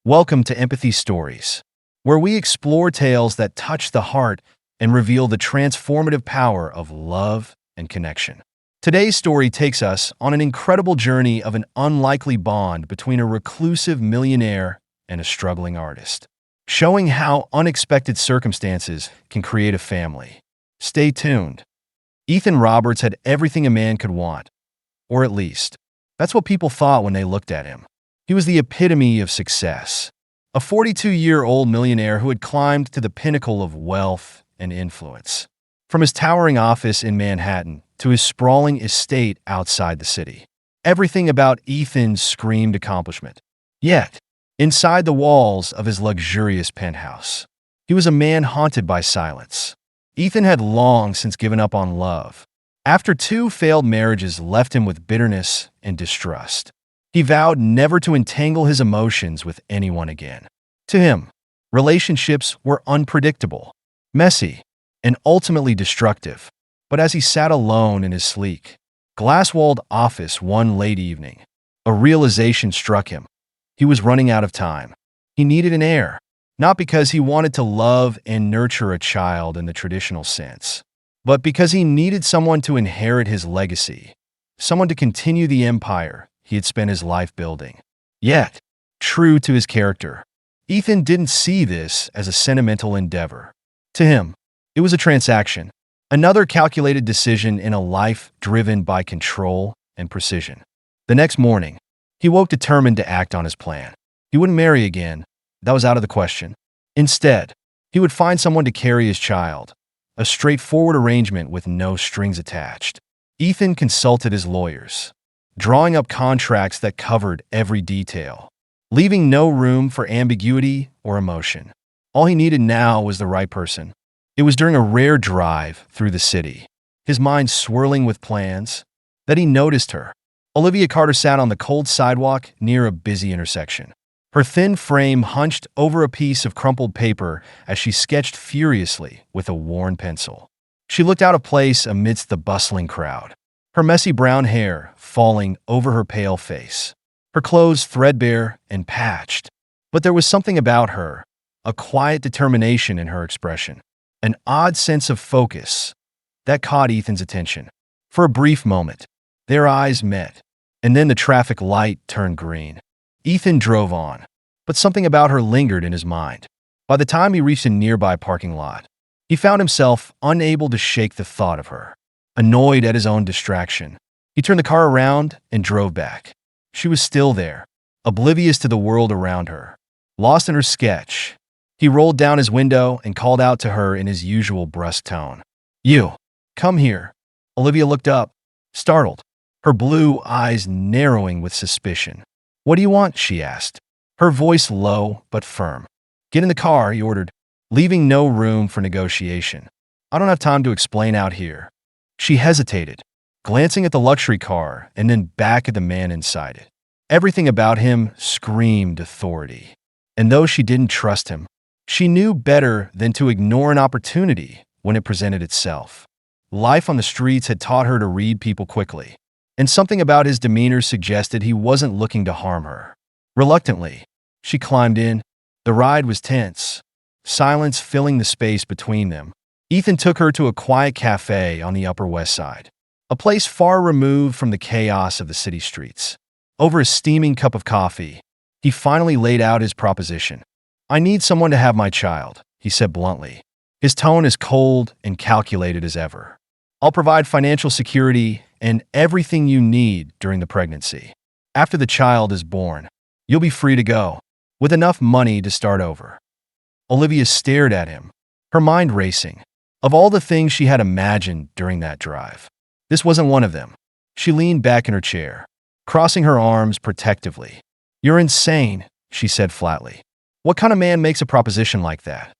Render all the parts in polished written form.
Welcome to Empathy Stories, where we explore tales that touch the heart and reveal the transformative power of love and connection. Today's story takes us on an incredible journey of an unlikely bond between a reclusive millionaire and a struggling artist, showing how unexpected circumstances can create a family. Stay tuned. Ethan Roberts had everything a man could want, or at least, that's what people thought when they looked at him. He was the epitome of success, a 42-year-old millionaire who had climbed to the pinnacle of wealth and influence. From his towering office in Manhattan to his sprawling estate outside the city, everything about Ethan screamed accomplishment. Yet, inside the walls of his luxurious penthouse, he was a man haunted by silence. Ethan had long since given up on love. After two failed marriages left him with bitterness and distrust, he vowed never to entangle his emotions with anyone again. To him, relationships were unpredictable, messy, and ultimately destructive. But as he sat alone in his sleek, glass-walled office one late evening, a realization struck him. He was running out of time. He needed an heir, not because he wanted to love and nurture a child in the traditional sense, but because he needed someone to inherit his legacy, someone to continue the empire he had spent his life building. Yet, true to his character, Ethan didn't see this as a sentimental endeavor. To him, it was a transaction, another calculated decision in a life driven by control and precision. The next morning, he woke determined to act on his plan. He wouldn't marry again. That was out of the question. Instead, he would find someone to carry his child, a straightforward arrangement with no strings attached. Ethan consulted his lawyers, drawing up contracts that covered every detail, leaving no room for ambiguity or emotion. All he needed now was the right person. It was during a rare drive through the city, his mind swirling with plans, that he noticed her. Olivia Carter sat on the cold sidewalk near a busy intersection, her thin frame hunched over a piece of crumpled paper as she sketched furiously with a worn pencil. She looked out of place amidst the bustling crowd, her messy brown hair falling over her pale face, her clothes threadbare and patched. But there was something about her, a quiet determination in her expression, an odd sense of focus, that caught Ethan's attention. For a brief moment, their eyes met, and then the traffic light turned green. Ethan drove on, but something about her lingered in his mind. By the time he reached a nearby parking lot, he found himself unable to shake the thought of her. Annoyed at his own distraction, he turned the car around and drove back. She was still there, oblivious to the world around her, lost in her sketch. He rolled down his window and called out to her in his usual brusque tone. "You, come here." Olivia looked up, startled, her blue eyes narrowing with suspicion. "What do you want?" she asked, her voice low but firm. "Get in the car," he ordered, leaving no room for negotiation. "I don't have time to explain out here." She hesitated, glancing at the luxury car and then back at the man inside it. Everything about him screamed authority. And though she didn't trust him, she knew better than to ignore an opportunity when it presented itself. Life on the streets had taught her to read people quickly, and something about his demeanor suggested he wasn't looking to harm her. Reluctantly, she climbed in. The ride was tense, silence filling the space between them. Ethan took her to a quiet cafe on the Upper West Side, a place far removed from the chaos of the city streets. Over a steaming cup of coffee, he finally laid out his proposition. "I need someone to have my child," he said bluntly, his tone as cold and calculated as ever. "I'll provide financial security and everything you need during the pregnancy. After the child is born, you'll be free to go, with enough money to start over." Olivia stared at him, her mind racing. Of all the things she had imagined during that drive, this wasn't one of them. She leaned back in her chair, crossing her arms protectively. "You're insane," she said flatly. "What kind of man makes a proposition like that?"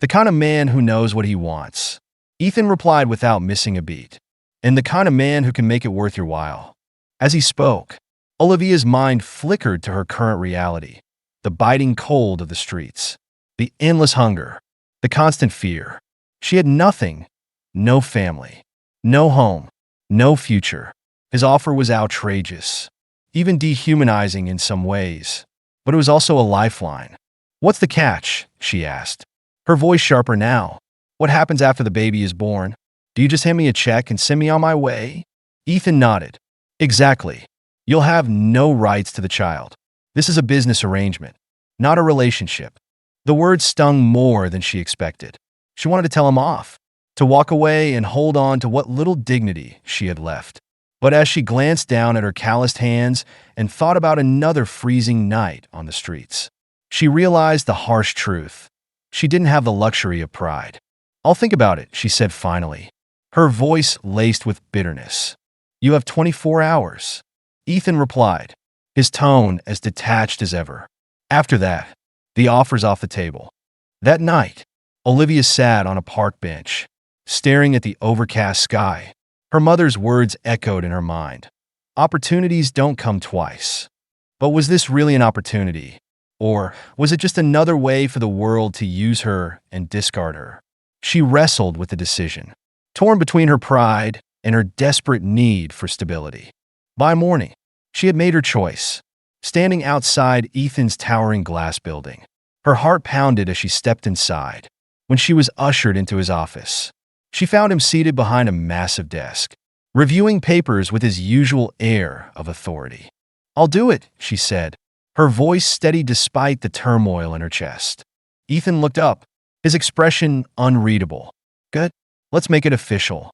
"The kind of man who knows what he wants," Ethan replied without missing a beat. "And the kind of man who can make it worth your while." As he spoke, Olivia's mind flickered to her current reality, the biting cold of the streets, the endless hunger, the constant fear. She had nothing, no family, no home, no future. His offer was outrageous, even dehumanizing in some ways. but it was also a lifeline. "What's the catch?" she asked, her voice sharper now. "What happens after the baby is born? Do you just hand me a check and send me on my way?" Ethan nodded. "Exactly. You'll have no rights to the child. This is a business arrangement, not a relationship." The words stung more than she expected. She wanted to tell him off, to walk away and hold on to what little dignity she had left. But as she glanced down at her calloused hands and thought about another freezing night on the streets, she realized the harsh truth. She didn't have the luxury of pride. "I'll think about it," she said finally, her voice laced with bitterness. "You have 24 hours. Ethan replied, his tone as detached as ever. After that, the offer's off the table. That night, Olivia sat on a park bench, staring at the overcast sky. Her mother's words echoed in her mind. Opportunities don't come twice. But was this really an opportunity? Or was it just another way for the world to use her and discard her? She wrestled with the decision, torn between her pride and her desperate need for stability. By morning, she had made her choice, standing outside Ethan's towering glass building. Her heart pounded as she stepped inside. When she was ushered into his office, she found him seated behind a massive desk, reviewing papers with his usual air of authority. "I'll do it," she said, her voice steady despite the turmoil in her chest. Ethan looked up, his expression unreadable. "Good. Let's make it official."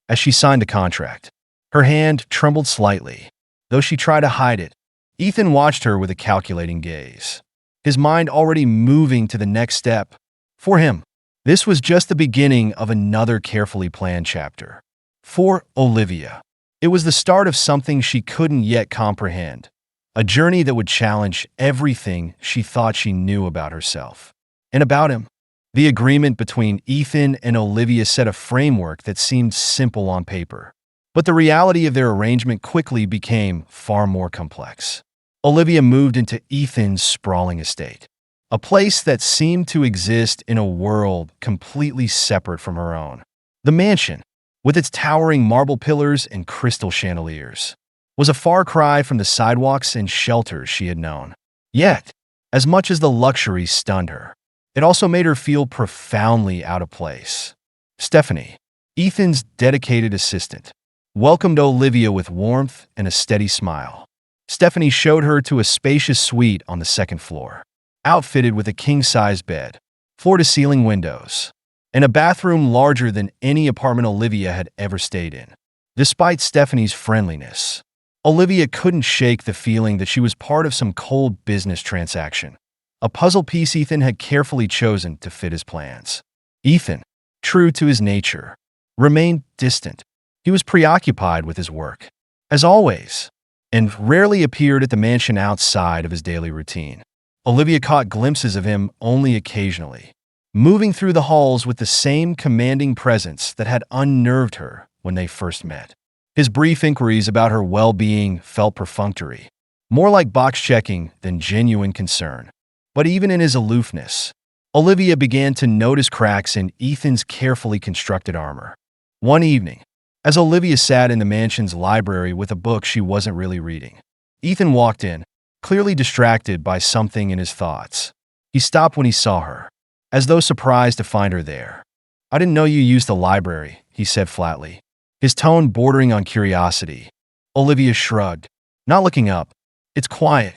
As she signed the contract, her hand trembled slightly. Though she tried to hide it, Ethan watched her with a calculating gaze, his mind already moving to the next step. For him, this was just the beginning of another carefully planned chapter. For Olivia, it was the start of something she couldn't yet comprehend, a journey that would challenge everything she thought she knew about herself and about him. The agreement between Ethan and Olivia set a framework that seemed simple on paper, but the reality of their arrangement quickly became far more complex. Olivia moved into Ethan's sprawling estate, a place that seemed to exist in a world completely separate from her own. The mansion, with its towering marble pillars and crystal chandeliers, was a far cry from the sidewalks and shelters she had known. Yet, as much as the luxury stunned her, it also made her feel profoundly out of place. Stephanie, Ethan's dedicated assistant, welcomed Olivia with warmth and a steady smile. Stephanie showed her to a spacious suite on the second floor, outfitted with a king-size bed, floor-to-ceiling windows, and a bathroom larger than any apartment Olivia had ever stayed in. Despite Stephanie's friendliness, Olivia couldn't shake the feeling that she was part of some cold business transaction, a puzzle piece Ethan had carefully chosen to fit his plans. Ethan, true to his nature, remained distant. He was preoccupied with his work, as always, and rarely appeared at the mansion outside of his daily routine. Olivia caught glimpses of him only occasionally, moving through the halls with the same commanding presence that had unnerved her when they first met. His brief inquiries about her well-being felt perfunctory, more like box-checking than genuine concern. But even in his aloofness, Olivia began to notice cracks in Ethan's carefully constructed armor. One evening, as Olivia sat in the mansion's library with a book she wasn't really reading, Ethan walked in, clearly distracted by something in his thoughts. He stopped when he saw her, as though surprised to find her there. "I didn't know you used the library," he said flatly, his tone bordering on curiosity. Olivia shrugged, not looking up. "It's quiet.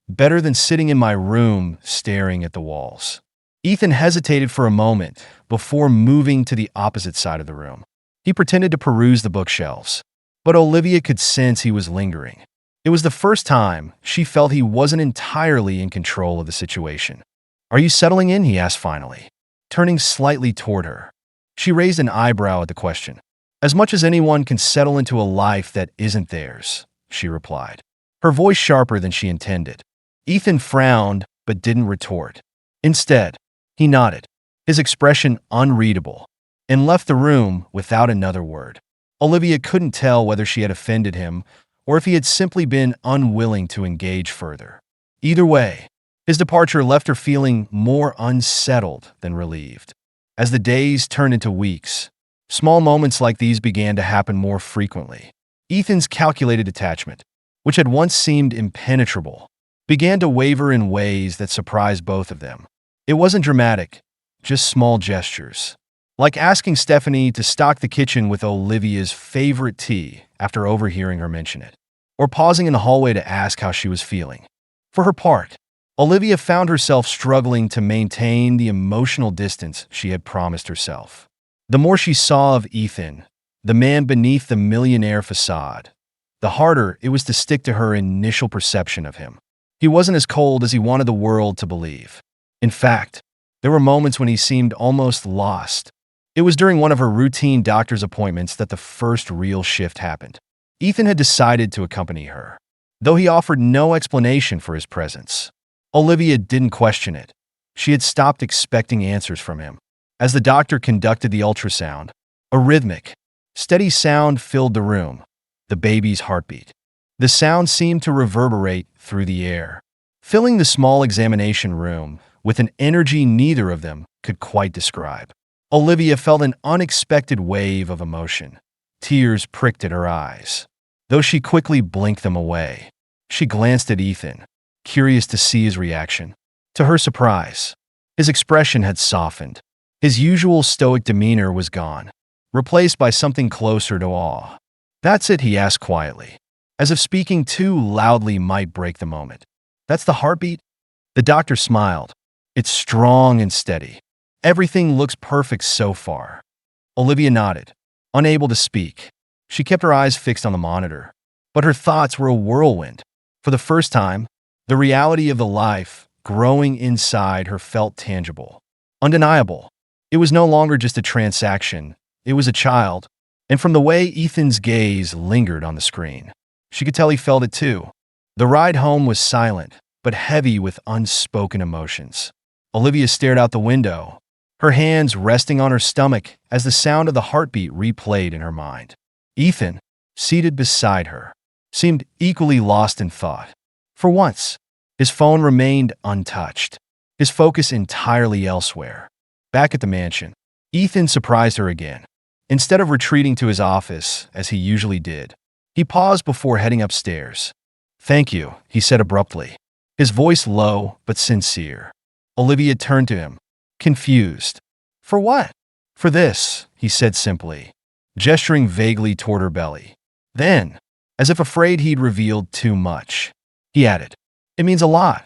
Better than sitting in my room staring at the walls." Ethan hesitated for a moment before moving to the opposite side of the room. He pretended to peruse the bookshelves, but Olivia could sense he was lingering. It was the first time she felt he wasn't entirely in control of the situation. "Are you settling in?" he asked finally, turning slightly toward her. She raised an eyebrow at the question. "As much as anyone can settle into a life that isn't theirs," she replied, her voice sharper than she intended. Ethan frowned but didn't retort. Instead, he nodded, his expression unreadable, and left the room without another word. Olivia couldn't tell whether she had offended him or if he had simply been unwilling to engage further. Either way, his departure left her feeling more unsettled than relieved. As the days turned into weeks, small moments like these began to happen more frequently. Ethan's calculated detachment, which had once seemed impenetrable, began to waver in ways that surprised both of them. It wasn't dramatic, just small gestures. Like asking Stephanie to stock the kitchen with Olivia's favorite tea after overhearing her mention it, or pausing in the hallway to ask how she was feeling. For her part, Olivia found herself struggling to maintain the emotional distance she had promised herself. The more she saw of Ethan, the man beneath the millionaire facade, the harder it was to stick to her initial perception of him. He wasn't as cold as he wanted the world to believe. In fact, there were moments when he seemed almost lost. It was during one of her routine doctor's appointments that the first real shift happened. Ethan had decided to accompany her, though he offered no explanation for his presence. Olivia didn't question it. She had stopped expecting answers from him. As the doctor conducted the ultrasound, a rhythmic, steady sound filled the room, the baby's heartbeat. The sound seemed to reverberate through the air, filling the small examination room with an energy neither of them could quite describe. Olivia felt an unexpected wave of emotion. Tears pricked at her eyes, though she quickly blinked them away. She glanced at Ethan, curious to see his reaction. To her surprise, his expression had softened. His usual stoic demeanor was gone, replaced by something closer to awe. "That's it," he asked quietly, as if speaking too loudly might break the moment. "That's the heartbeat?" The doctor smiled. "It's strong and steady. Everything looks perfect so far." Olivia nodded, unable to speak. She kept her eyes fixed on the monitor, but her thoughts were a whirlwind. For the first time, the reality of the life growing inside her felt tangible, undeniable. It was no longer just a transaction, it was a child, and from the way Ethan's gaze lingered on the screen, she could tell he felt it too. The ride home was silent, but heavy with unspoken emotions. Olivia stared out the window, her hands resting on her stomach as the sound of the heartbeat replayed in her mind. Ethan, seated beside her, seemed equally lost in thought. For once, his phone remained untouched, his focus entirely elsewhere. Back at the mansion, Ethan surprised her again. Instead of retreating to his office, as he usually did, he paused before heading upstairs. "Thank you," he said abruptly, his voice low but sincere. Olivia turned to him, confused. "For what?" "For this," he said simply, gesturing vaguely toward her belly. Then, as if afraid he'd revealed too much, he added, "It means a lot."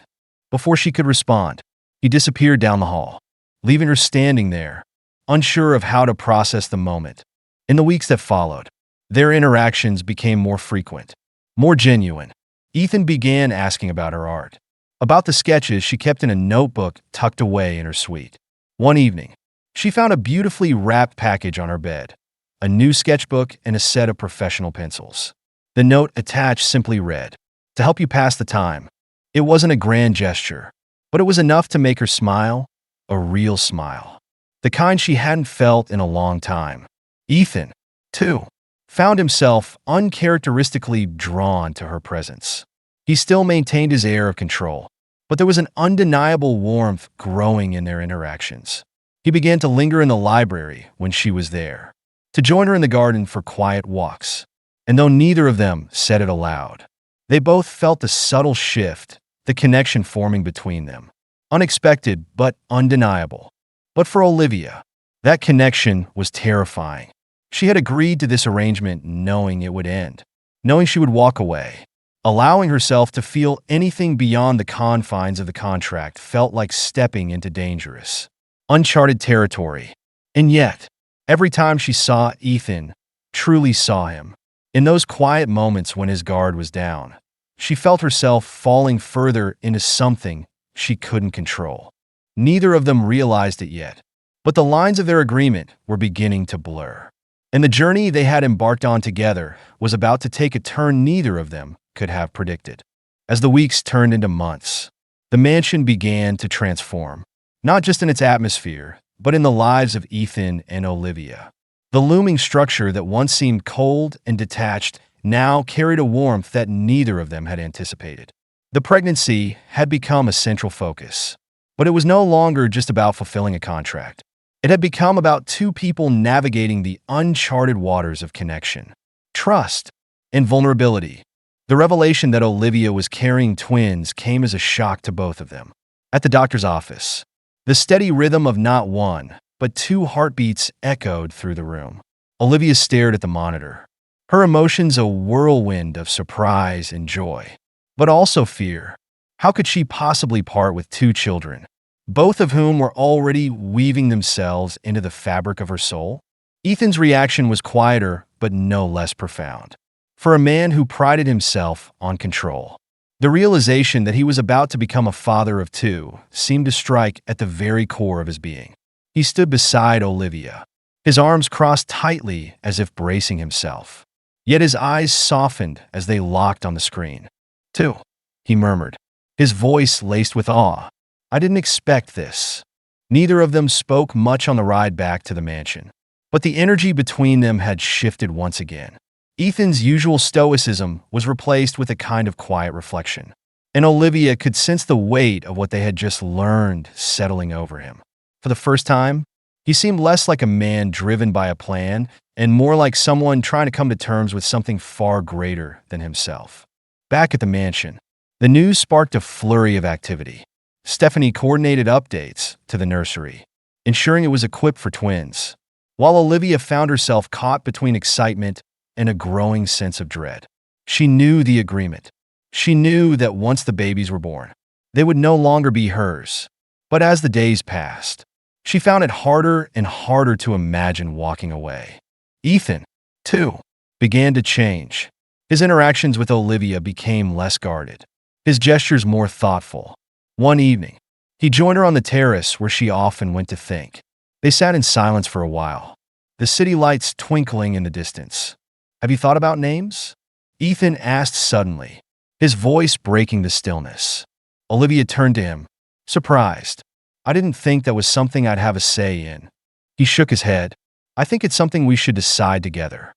Before she could respond, he disappeared down the hall, leaving her standing there, unsure of how to process the moment. In the weeks that followed, their interactions became more frequent, more genuine. Ethan began asking about her art, about the sketches she kept in a notebook tucked away in her suite. One evening, she found a beautifully wrapped package on her bed, a new sketchbook and a set of professional pencils. The note attached simply read, "To help you pass the time." It wasn't a grand gesture, but it was enough to make her smile, a real smile, the kind she hadn't felt in a long time. Ethan, too, found himself uncharacteristically drawn to her presence. He still maintained his air of control, but there was an undeniable warmth growing in their interactions. He began to linger in the library when she was there, to join her in the garden for quiet walks. And though neither of them said it aloud, they both felt the subtle shift, the connection forming between them. Unexpected but undeniable. But for Olivia, that connection was terrifying. She had agreed to this arrangement knowing it would end, knowing she would walk away. Allowing herself to feel anything beyond the confines of the contract felt like stepping into dangerous, uncharted territory. And yet, every time she saw Ethan, truly saw him, in those quiet moments when his guard was down, she felt herself falling further into something she couldn't control. Neither of them realized it yet, but the lines of their agreement were beginning to blur. And the journey they had embarked on together was about to take a turn neither of them could have predicted. As the weeks turned into months, the mansion began to transform, not just in its atmosphere, but in the lives of Ethan and Olivia. The looming structure that once seemed cold and detached now carried a warmth that neither of them had anticipated. The pregnancy had become a central focus, but it was no longer just about fulfilling a contract. It had become about two people navigating the uncharted waters of connection, trust, and vulnerability. The revelation that Olivia was carrying twins came as a shock to both of them. At the doctor's office, the steady rhythm of not one, but two heartbeats echoed through the room. Olivia stared at the monitor, her emotions a whirlwind of surprise and joy, but also fear. How could she possibly part with two children, both of whom were already weaving themselves into the fabric of her soul? Ethan's reaction was quieter, but no less profound. For a man who prided himself on control, the realization that he was about to become a father of two seemed to strike at the very core of his being. He stood beside Olivia, his arms crossed tightly as if bracing himself. Yet his eyes softened as they locked on the screen. "Two," he murmured, his voice laced with awe. "I didn't expect this." Neither of them spoke much on the ride back to the mansion, but the energy between them had shifted once again. Ethan's usual stoicism was replaced with a kind of quiet reflection, and Olivia could sense the weight of what they had just learned settling over him. For the first time, he seemed less like a man driven by a plan and more like someone trying to come to terms with something far greater than himself. Back at the mansion, the news sparked a flurry of activity. Stephanie coordinated updates to the nursery, ensuring it was equipped for twins, while Olivia found herself caught between excitement and a growing sense of dread. She knew the agreement. She knew that once the babies were born, they would no longer be hers. But as the days passed, she found it harder and harder to imagine walking away. Ethan, too, began to change. His interactions with Olivia became less guarded, his gestures more thoughtful. One evening, he joined her on the terrace where she often went to think. They sat in silence for a while, the city lights twinkling in the distance. "Have you thought about names?" Ethan asked suddenly, his voice breaking the stillness. Olivia turned to him, surprised. "I didn't think that was something I'd have a say in." He shook his head. "I think it's something we should decide together."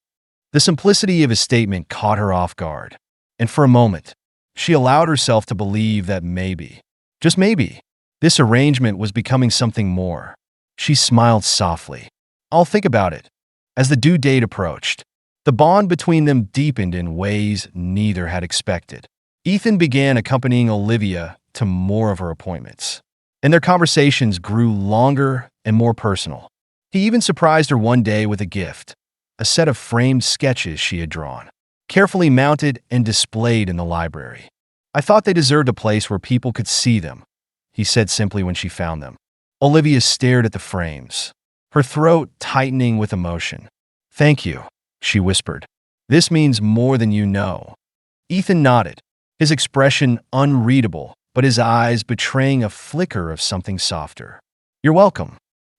The simplicity of his statement caught her off guard, and for a moment, she allowed herself to believe that maybe, just maybe, this arrangement was becoming something more. She smiled softly. "I'll think about it." As the due date approached, the bond between them deepened in ways neither had expected. Ethan began accompanying Olivia to more of her appointments, and their conversations grew longer and more personal. He even surprised her one day with a gift, a set of framed sketches she had drawn, carefully mounted and displayed in the library. "I thought they deserved a place where people could see them," he said simply when she found them. Olivia stared at the frames, her throat tightening with emotion. "Thank you," she whispered. "This means more than you know." Ethan nodded, his expression unreadable, but his eyes betraying a flicker of something softer. "You're welcome."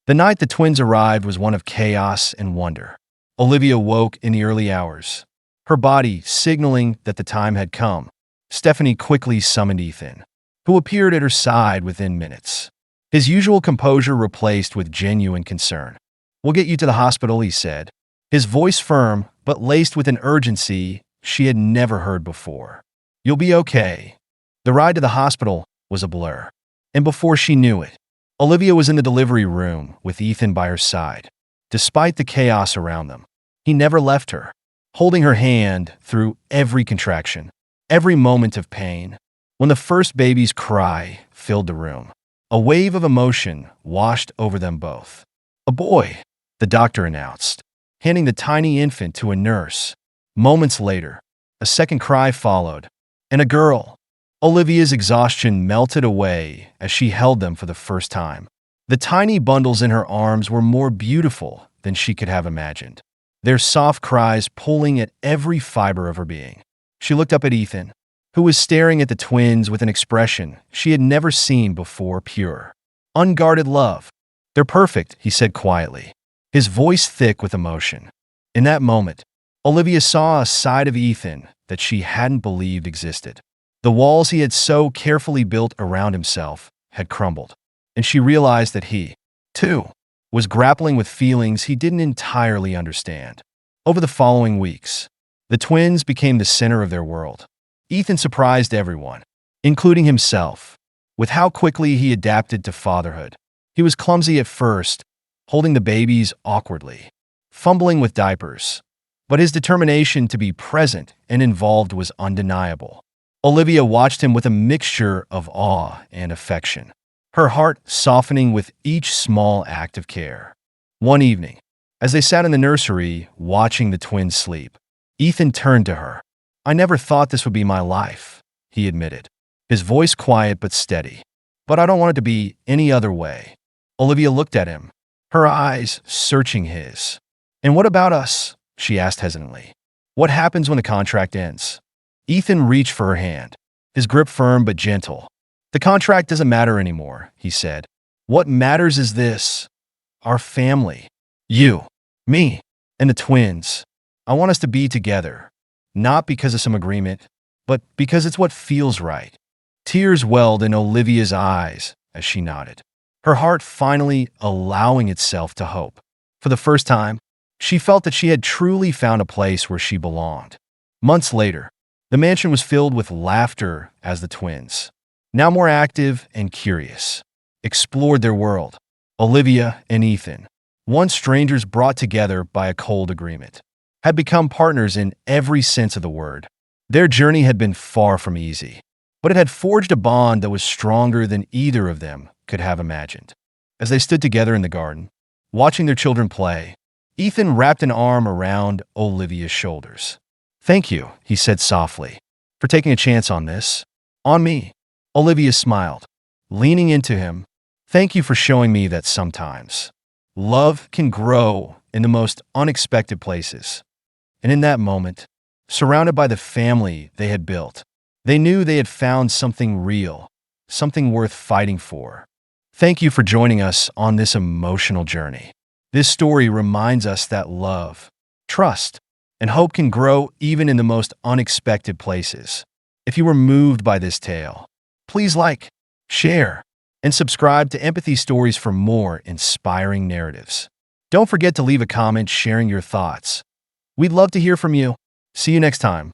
The night the twins arrived was one of chaos and wonder. Olivia woke in the early hours, her body signaling that the time had come. Stephanie quickly summoned Ethan, who appeared at her side within minutes, his usual composure replaced with genuine concern. "We'll get you to the hospital," he said, his voice firm but laced with an urgency she had never heard before. "You'll be okay." The ride to the hospital was a blur, and before she knew it, Olivia was in the delivery room with Ethan by her side. Despite the chaos around them, he never left her, holding her hand through every contraction, every moment of pain. When the first baby's cry filled the room, a wave of emotion washed over them both. "A boy," the doctor announced, handing the tiny infant to a nurse. Moments later, a second cry followed, and a girl. Olivia's exhaustion melted away as she held them for the first time. The tiny bundles in her arms were more beautiful than she could have imagined, their soft cries pulling at every fiber of her being. She looked up at Ethan, who was staring at the twins with an expression she had never seen before, pure, unguarded love. "They're perfect," he said quietly, his voice thick with emotion. In that moment, Olivia saw a side of Ethan that she hadn't believed existed. The walls he had so carefully built around himself had crumbled, and she realized that he, too, was grappling with feelings he didn't entirely understand. Over the following weeks, the twins became the center of their world. Ethan surprised everyone, including himself, with how quickly he adapted to fatherhood. He was clumsy at first, holding the babies awkwardly, fumbling with diapers, but his determination to be present and involved was undeniable. Olivia watched him with a mixture of awe and affection, her heart softening with each small act of care. One evening, as they sat in the nursery watching the twins sleep, Ethan turned to her. "I never thought this would be my life," he admitted, his voice quiet but steady. "But I don't want it to be any other way." Olivia looked at him, her eyes searching his. "And what about us?" she asked hesitantly. "What happens when the contract ends?" Ethan reached for her hand, his grip firm but gentle. "The contract doesn't matter anymore," he said. "What matters is this: our family. You, me, and the twins. I want us to be together, not because of some agreement, but because it's what feels right." Tears welled in Olivia's eyes as she nodded, her heart finally allowing itself to hope. For the first time, she felt that she had truly found a place where she belonged. Months later, the mansion was filled with laughter as the twins, now more active and curious, explored their world. Olivia and Ethan, once strangers brought together by a cold agreement, had become partners in every sense of the word. Their journey had been far from easy, but it had forged a bond that was stronger than either of them could have imagined. As they stood together in the garden, watching their children play, Ethan wrapped an arm around Olivia's shoulders. "Thank you," he said softly, "for taking a chance on this. On me." Olivia smiled, leaning into him. "Thank you for showing me that sometimes love can grow in the most unexpected places." And in that moment, surrounded by the family they had built, they knew they had found something real, something worth fighting for. Thank you for joining us on this emotional journey. This story reminds us that love, trust, and hope can grow even in the most unexpected places. If you were moved by this tale, please like, share, and subscribe to Empathy Stories for more inspiring narratives. Don't forget to leave a comment sharing your thoughts. We'd love to hear from you. See you next time.